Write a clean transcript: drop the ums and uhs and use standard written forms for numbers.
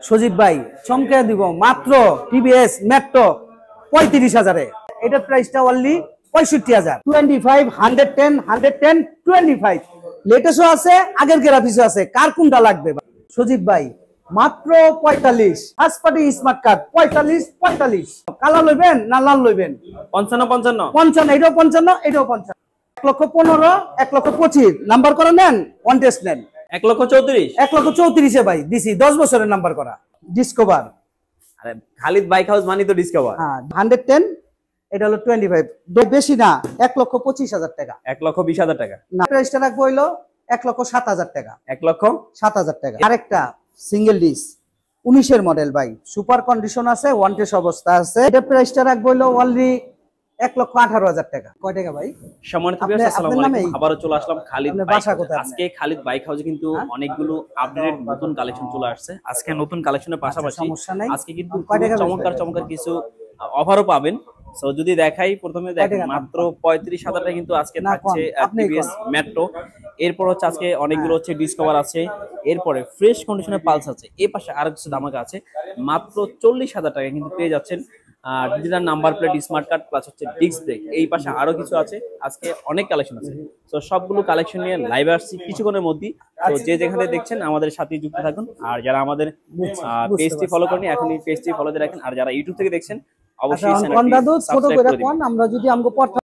সজীব ভাই চমকে দিব মাত্র টিভিএস মেট্রো 35,000-এ। এটার প্রাইসটা অনলি 65,000। 25 110 110 25 লেটেস্টও আছে, আগের গ্রাফিক্সও আছে। কার কোনটা লাগবে সজীব ভাই? মাত্র 45। First party smart card 45। Colour লইবেন না লাল লইবেন? 55 এটাও 55 এটাও 55। 1,15,000 1,25,000 নাম্বার করা নেন, ওয়ান টেস্ট নেন। 1,34,000 ভাই দিছি 10 বছরের নাম্বার করা ডিসকভার। আরে খালিদ বাইক হাউস মানে তো ডিসকভার। হ্যাঁ 110 এটা হলো 25, বেশি না 1,25,000 টাকা। 1,20,000 টাকা না, প্রাইসটা রাখবো হইলো 1,07,000 টাকা। 1,07,000 টাকা। আরেকটা সিঙ্গেল ডিস 19-এর মডেল ভাই, সুপার কন্ডিশন আছে, ওয়ান টেস্ট অবস্থা আছে। এটা প্রাইসটা রাখবো হইলো অনলি 1,18,000 টাকা। কয় টাকা ভাই? সম্মানিত ভিউয়ার্স, আসসালামু আলাইকুম। আবারো চলে আসলাম খালিদ বাইক হাউসে। আজকে খালিদ বাইক হাউসে কিন্তু অনেকগুলো আপডেটেড নতুন কালেকশন চলে আসছে। আজকে নতুন কালেকশনের পাশাপাশি আজকে কিন্তু চমৎকার কিছু অফারও পাবেন। সো যদি দেখাই, প্রথমে দেখেন মাত্র 35,000 টাকা কিন্তু আজকে থাকছে টিভিএস মেট্রো। এরপর হচ্ছে আজকে অনেকগুলো হচ্ছে ডিসকভার আছে, এরপরে ফ্রেশ কন্ডিশনের পালস আছে। এই পাশে আরো কিছু ধামাকা আছে। মাত্র 40,000 টাকা কিন্তু পেয়ে যাচ্ছেন digital number plate, smart card plus হচ্ছে ডিস্ক ব্রেক। এই পাশে আরো কিছু আছে, আজকে অনেক কালেকশন আছে। তো সবগুলো কালেকশন নিয়ে লাইভে আসছি কিছুক্ষণের মধ্যেই। তো যে যেখানে দেখছেন আমাদের সাথে যুক্ত থাকুন। আর যারা আমাদের পেজটি ফলো করেনি, এখনই পেজটি ফলো দিয়ে রাখেন। আর যারা ইউটিউব থেকে দেখছেন অবশ্যই চ্যানেলটি সাবস্ক্রাইব করে দিন। আমরা যদি আমগো